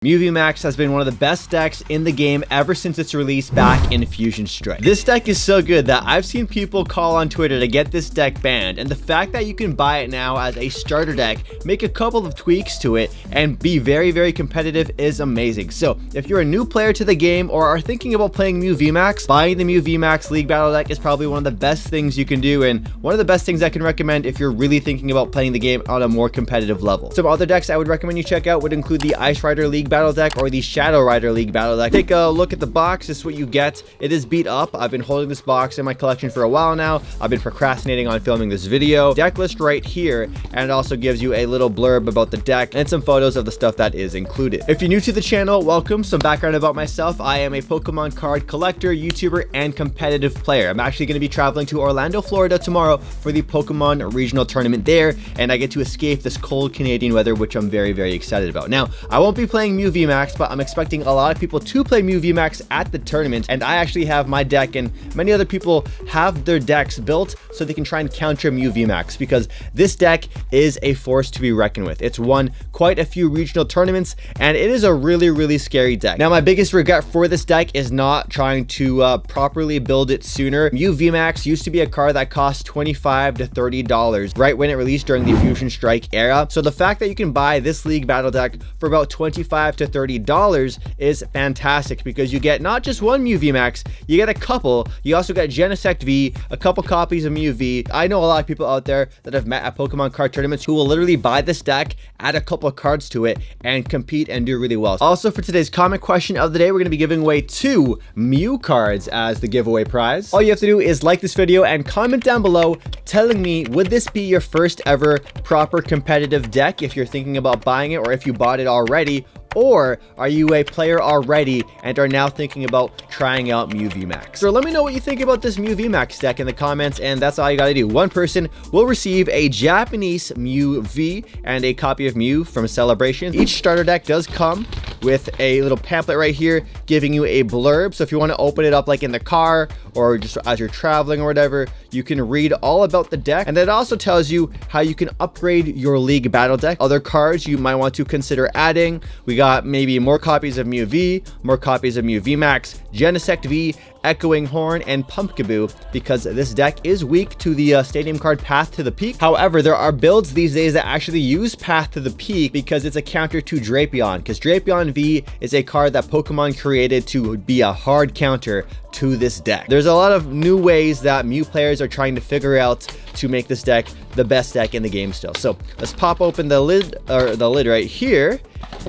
Mew VMAX has been one of the best decks in the game ever since its release back in Fusion Strike. This deck is so good that I've seen people call on Twitter to get this deck banned, and the fact that you can buy it now as a starter deck, make a couple of tweaks to it, and be very competitive is amazing. So if you're a new player to the game or are thinking about playing Mew VMAX, buying the Mew VMAX League Battle deck is probably one of the best things you can do, and one of the best things I can recommend if you're really thinking about playing the game on a more competitive level. Some other decks I would recommend you check out would include the Ice Rider League Battle deck or the Shadow Rider League Battle deck. Take a look at the box. This is what you get. It is beat up. I've been holding this box in my collection for a while now. I've been procrastinating on filming this video. Deck list right here, and it also gives you a little blurb about the deck and some photos of the stuff that is included. If you're new to the channel, welcome. Some background about myself. I am a Pokemon card collector, YouTuber, and competitive player. I'm actually going to be traveling to Orlando, Florida tomorrow for the Pokemon regional tournament there, and I get to escape this cold Canadian weather, which I'm very excited about. Now, I won't be playing Mew VMAX, but I'm expecting a lot of people to play Mew VMAX at the tournament, and I actually have my deck, and many other people have their decks built so they can try and counter Mew VMAX, because this deck is a force to be reckoned with. It's won quite a few regional tournaments, and it is a really scary deck. Now, my biggest regret for this deck is not trying to properly build it sooner. Mew VMAX used to be a card that cost $25 to $30 right when it released during the Fusion Strike era, so the fact that you can buy this League Battle deck for about $25 to $30 is fantastic, because you get not just one Mew VMAX, you get a couple. You also get Genesect V, a couple copies of Mew V. I know a lot of people out there that have met at Pokemon card tournaments who will literally buy this deck, add a couple of cards to it, and compete and do really well. Also, for today's comment question of the day, we're going to be giving away 2 Mew cards as the giveaway prize. All you have to do is like this video and comment down below telling me, would this be your first ever proper competitive deck if you're thinking about buying it, or if you bought it already, or are you a player already and are now thinking about trying out Mew VMAX? So let me know what you think about this Mew VMAX deck in the comments, and that's all you gotta do. One person will receive a Japanese Mew V and a copy of Mew from Celebration. Each starter deck does come with a little pamphlet right here giving you a blurb, so if you want to open it up like in the car or just as you're traveling or whatever, you can read all about the deck, and it also tells you how you can upgrade your League Battle deck. Other cards you might want to consider adding. We got maybe more copies of Mew V, more copies of Mew VMAX, Genesect V, Echoing Horn, and Pumpkaboo, because this deck is weak to the stadium card Path to the Peak. However, there are builds these days that actually use Path to the Peak because it's a counter to Drapion, because Drapion V is a card that Pokemon created to be a hard counter to this deck. There's a lot of new ways that Mew players are trying to figure out to make this deck the best deck in the game still. So let's pop open the lid, or the lid right here,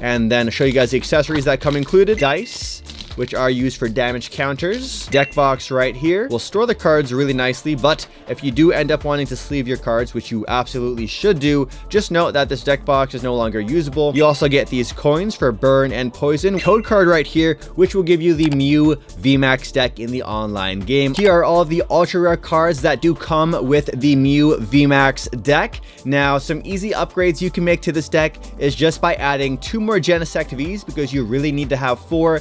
and then show you guys the accessories that come included. Dice, which are used for damage counters. Deck box right here will store the cards really nicely, but if you do end up wanting to sleeve your cards, which you absolutely should do, just note that this deck box is no longer usable. You also get these coins for burn and poison. Code card right here, which will give you the Mew VMAX deck in the online game. Here are all of the ultra rare cards that do come with the Mew VMAX deck. Now, some easy upgrades you can make to this deck is just by adding 2 more Genesect Vs, because you really need to have 4,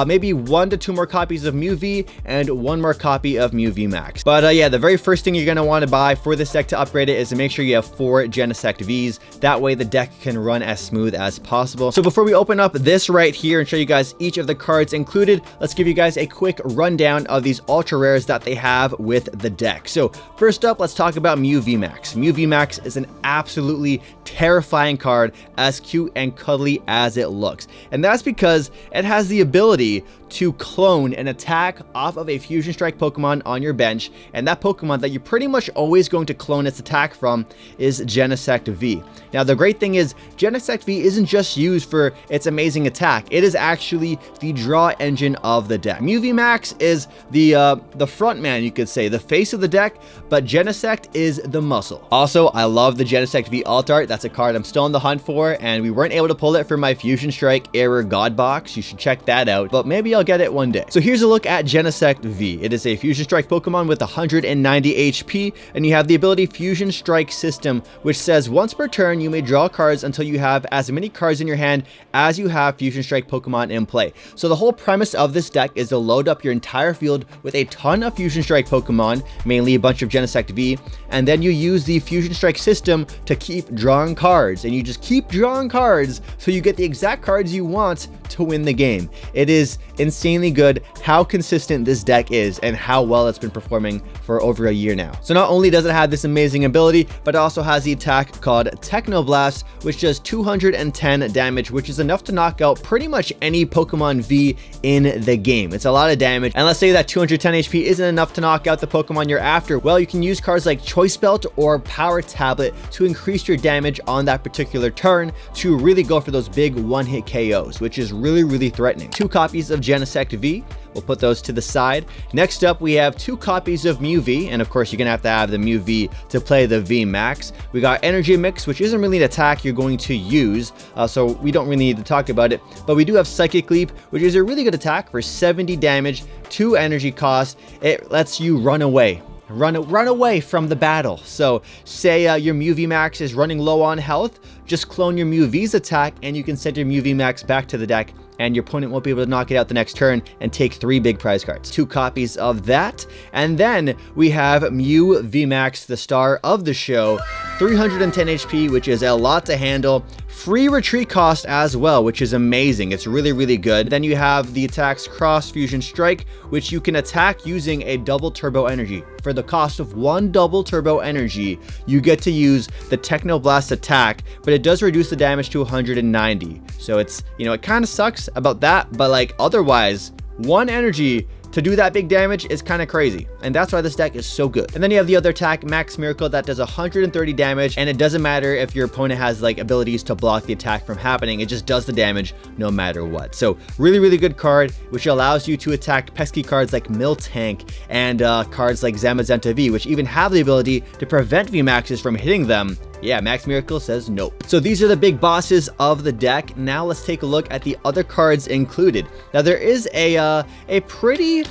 maybe 1 to 2 more copies of Mew V and 1 more copy of Mew VMAX. But yeah, the very first thing you're going to want to buy for this deck to upgrade it is to make sure you have 4 Genesect Vs. That way the deck can run as smooth as possible. So before we open up this right here and show you guys each of the cards included, let's give you guys a quick rundown of these ultra rares that they have with the deck. So first up, let's talk about Mew VMAX. Mew VMAX is an absolutely terrifying card, as cute and cuddly as it looks. And that's because it has the ability to clone an attack off of a Fusion Strike Pokemon on your bench, and that Pokemon that you're pretty much always going to clone its attack from is Genesect V. Now, the great thing is Genesect V isn't just used for its amazing attack, it is actually the draw engine of the deck. Mew VMAX is the front man, you could say, the face of the deck, but Genesect is the muscle. Also, I love the Genesect V alt art. That's a card I'm still on the hunt for, and we weren't able to pull it for my Fusion Strike Error God box. You should check that out. But maybe I'll get it one day. So here's a look at Genesect V. It is a Fusion Strike Pokemon with 190 HP, and you have the ability Fusion Strike System, which says once per turn you may draw cards until you have as many cards in your hand as you have Fusion Strike Pokemon in play. So the whole premise of this deck is to load up your entire field with a ton of Fusion Strike Pokemon, mainly a bunch of Genesect V, and then you use the Fusion Strike System to keep drawing cards, and you just keep drawing cards so you get the exact cards you want to win the game. It is insanely good how consistent this deck is and how well it's been performing for over a year now. So not only does it have this amazing ability, but it also has the attack called Technoblast, which does 210 damage, which is enough to knock out pretty much any Pokemon V in the game. It's a lot of damage, and let's say that 210 HP isn't enough to knock out the Pokemon you're after. Well, you can use cards like Choice Belt or Power Tablet to increase your damage on that particular turn to really go for those big one-hit KOs, which is really threatening. 2 copies of Genesect V. We'll put those to the side. Next up, we have 2 copies of Mew V, and of course, you're gonna have to have the Mew V to play the VMAX. We got Energy Mix, which isn't really an attack you're going to use, so we don't really need to talk about it, but we do have Psychic Leap, which is a really good attack for 70 damage, 2 energy cost. It lets you run away. Run away from the battle. So say your Mew VMAX is running low on health, just clone your Mew V's attack and you can send your Mew VMAX back to the deck, and your opponent won't be able to knock it out the next turn and take 3 big prize cards. 2 copies of that. And then we have Mew VMAX, the star of the show, 310 HP, which is a lot to handle. Free retreat cost as well, which is amazing. It's really good. Then you have the attacks Cross Fusion Strike, which you can attack using a double turbo energy. For the cost of 1 double turbo energy, you get to use the Technoblast attack, but it does reduce the damage to 190. So it's, you know, it kind of sucks about that, but like otherwise, 1 energy to do that big damage is kind of crazy, and that's why this deck is so good. And then you have the other attack, Max Miracle, that does 130 damage, and it doesn't matter if your opponent has like abilities to block the attack from happening, it just does the damage no matter what. So really good card, which allows you to attack pesky cards like Miltank and cards like Zamazenta V, which even have the ability to prevent VMAXs from hitting them. Yeah, Max Miracle says nope. So these are the big bosses of the deck. Now let's take a look at the other cards included. Now there is a pretty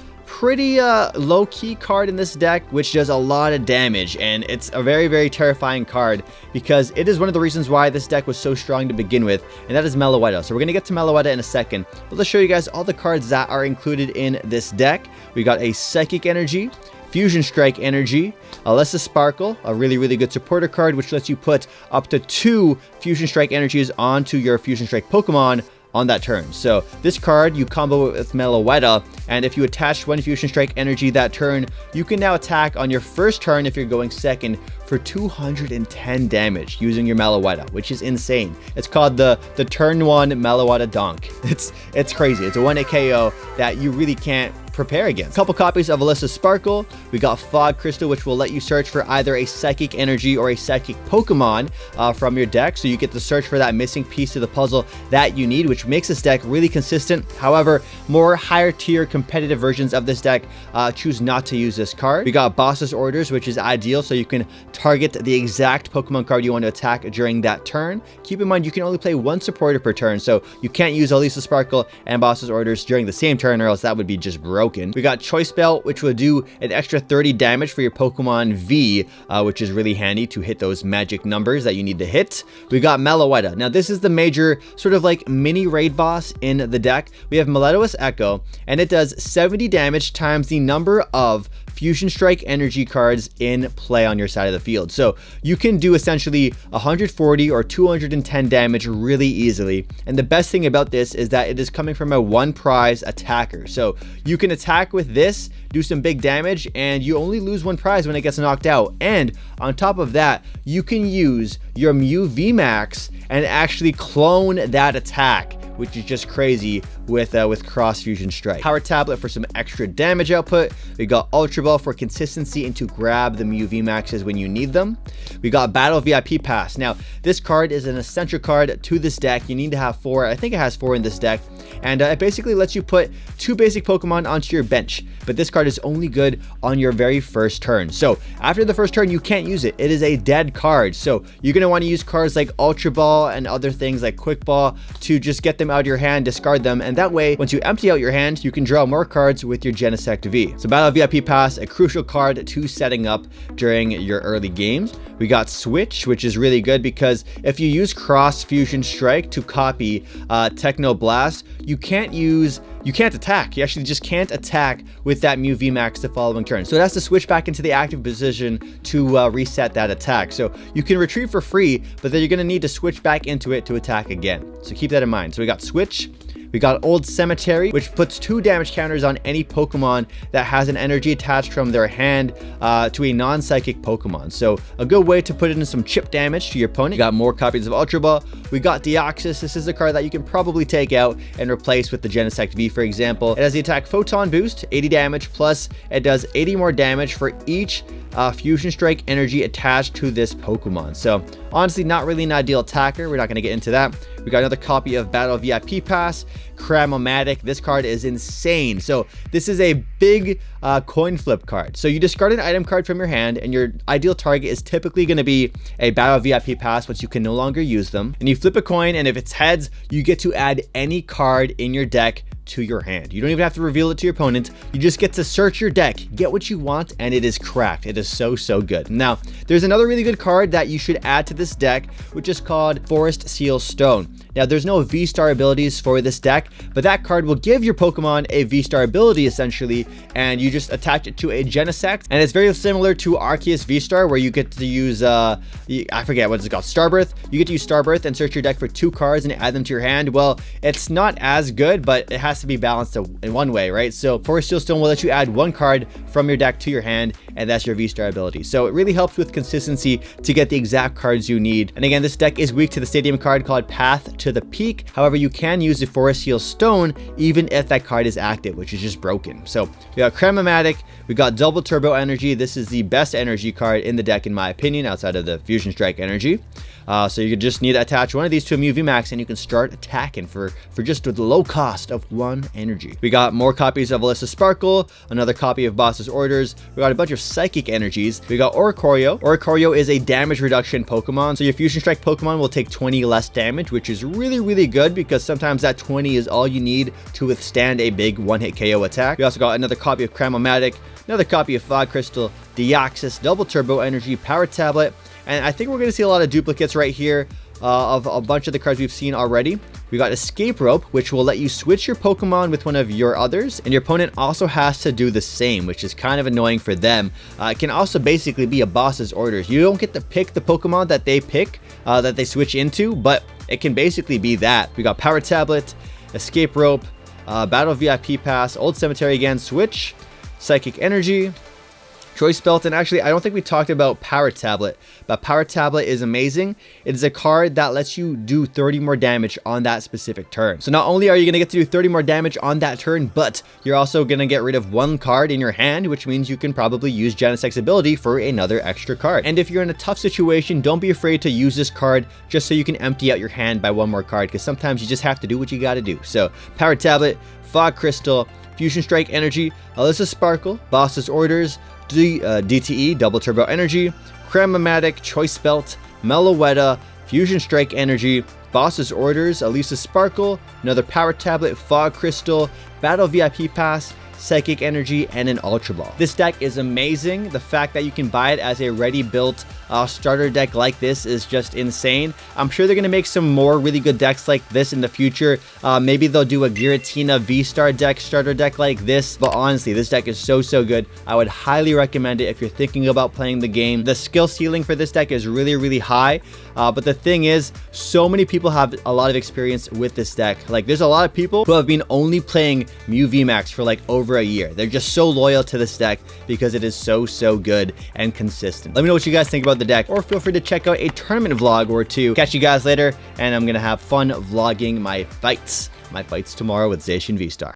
low-key card in this deck, which does a lot of damage, and it's a very terrifying card because it is one of the reasons why this deck was so strong to begin with, and that is Meloetta. So we're gonna get to Meloetta in a second, but let's show you guys all the cards that are included in this deck. We got a Psychic Energy, Fusion Strike Energy, Alessa Sparkle, a really good supporter card, which lets you put up to 2 Fusion Strike Energies onto your Fusion Strike Pokemon on that turn. So this card you combo it with Meloetta, and if you attach 1 Fusion Strike Energy that turn, you can now attack on your first turn if you're going second for 210 damage using your Meloetta, which is insane. It's called the turn 1 Meloetta Donk. It's crazy. It's a 1-hit KO that you really can't prepare against. A couple copies of Alessa Sparkle. We got Fog Crystal, which will let you search for either a Psychic Energy or a Psychic Pokemon from your deck, so you get to search for that missing piece to the puzzle that you need, which makes this deck really consistent. However, more higher tier competitive versions of this deck choose not to use this card. We got Boss's Orders, which is ideal, so you can target the exact Pokemon card you want to attack during that turn. Keep in mind, you can only play 1 supporter per turn, so you can't use Alessa Sparkle and Boss's Orders during the same turn, or else that would be just broken. We got Choice Belt, which will do an extra 30 damage for your Pokemon V, which is really handy to hit those magic numbers that you need to hit. We got Meloetta. Now this is the major sort of like mini raid boss in the deck. We have Meletois Echo, and it does 70 damage times the number of Fusion Strike Energy cards in play on your side of the field. So you can do essentially 140 or 210 damage really easily. And the best thing about this is that it is coming from a 1 prize attacker. So you can attack with this, do some big damage, and you only lose 1 prize when it gets knocked out. And on top of that, you can use your Mew VMAX and actually clone that attack, which is just crazy with Cross Fusion Strike. Power Tablet for some extra damage output. We got Ultra Ball for consistency and to grab the Mew VMAXs when you need them. We got Battle VIP Pass. Now, this card is an essential card to this deck. You need to have 4. I think it has 4 in this deck. And it basically lets you put 2 basic Pokemon onto your bench. But this card is only good on your very first turn. So after the first turn, you can't use it. It is a dead card. So you're going going to want to use cards like Ultra Ball and other things like Quick Ball to just get them out of your hand, discard them, and that way, once you empty out your hand, you can draw more cards with your Genesect V. So Battle VIP Pass, a crucial card to setting up during your early games. We got Switch, which is really good because if you use Cross Fusion Strike to copy Techno Blast, you can't attack. You actually just can't attack with that Mew VMAX the following turn. So it has to switch back into the active position to reset that attack. So you can retrieve for free, but then you're going to need to switch back into it to attack again. So keep that in mind. So we got Switch. We got Old Cemetery, which puts 2 damage counters on any Pokemon that has an energy attached from their hand to a non-psychic Pokemon. So a good way to put in some chip damage to your opponent. We got more copies of Ultra Ball. We got Deoxys. This is a card that you can probably take out and replace with the Genesect V, for example. It has the attack Photon Boost, 80 damage, plus it does 80 more damage for each Fusion Strike energy attached to this Pokemon. So honestly, not really an ideal attacker. We're not going to get into that. We got another copy of Battle VIP Pass, Cramomatic. This card is insane. So this is a big coin flip card. So you discard an item card from your hand, and your ideal target is typically going to be a Battle VIP Pass once you can no longer use them. And you flip a coin, and if it's heads, you get to add any card in your deck to your hand. You don't even have to reveal it to your opponent. You just get to search your deck, get what you want, and it is cracked. It is so good. Now, there's another really good card that you should add to this deck, which is called Forest Seal Stone. Now, there's no V-Star abilities for this deck, but that card will give your Pokemon a V-Star ability, essentially, and you just attach it to a Genesect. And it's very similar to Arceus V-Star, where you get to use, I forget what it's called, Starbirth. You get to use Starbirth and search your deck for 2 cards and add them to your hand. Well, it's not as good, but it has to be balanced in one way, right? So Forest Seal Stone will let you add 1 card from your deck to your hand, and that's your V-Star ability. So it really helps with consistency to get the exact cards you need. And again, this deck is weak to the Stadium card called Path to the Peak. However, you can use the Forest Seal Stone even if that card is active, which is just broken. So we got Cramomatic, we got Double Turbo Energy. This is the best energy card in the deck, in my opinion, outside of the Fusion Strike energy. So you just need to attach one of these to a Mew VMAX, and you can start attacking for just the low cost of 1 energy. We got more copies of Alyssa Sparkle, another copy of Boss's Orders. We got a bunch of Psychic energies. We got Oricorio. Oricorio is a damage reduction Pokemon, so your Fusion Strike Pokemon will take 20 less damage, which is really good because sometimes that 20 is all you need to withstand a big one-hit KO attack. We also got another copy of Cramomatic, another copy of Fog Crystal, Deoxys, Double Turbo Energy, Power Tablet, and I think we're going to see a lot of duplicates right here of a bunch of the cards we've seen already. We got Escape Rope, which will let you switch your Pokemon with one of your others, and your opponent also has to do the same, which is kind of annoying for them. It can also basically be a Boss's Orders. You don't get to pick the Pokemon that they pick, that they switch into, but it can basically be that. We got Power Tablet, Escape Rope, Battle VIP Pass, Old Cemetery again, Switch, Psychic Energy, Choice Belt, and actually I don't think we talked about Power Tablet, but Power Tablet is amazing. It is a card that lets you do 30 more damage on that specific turn. So not only are you going to get to do 30 more damage on that turn, but you're also going to get rid of 1 card in your hand, which means you can probably use Genesect's ability for another extra card. And if you're in a tough situation, don't be afraid to use this card just so you can empty out your hand by 1 more card, because sometimes you just have to do what you got to do. So Power Tablet, Fog Crystal, Fusion Strike Energy, Alyssa Sparkle, Boss's Orders, DTE, Double Turbo Energy, Cramomatic, Choice Belt, Meloetta, Fusion Strike Energy, Boss's Orders, Alyssa Sparkle, another Power Tablet, Fog Crystal, Battle VIP Pass, Psychic Energy, and an Ultra Ball. This deck is amazing. The fact that you can buy it as a ready-built starter deck like this is just insane. I'm sure they're going to make some more really good decks like this in the future. Maybe they'll do a Giratina V-Star deck, starter deck like this. But honestly, this deck is so good. I would highly recommend it if you're thinking about playing the game. The skill ceiling for this deck is really high. But the thing is, so many people have a lot of experience with this deck. Like, there's a lot of people who have been only playing Mew VMAX for like over a year. They're just so loyal to this deck because it is so good and consistent. Let me know what you guys think about the deck, or feel free to check out a tournament vlog or 2. Catch you guys later, and I'm gonna have fun vlogging my fights tomorrow with Zacian V-Star.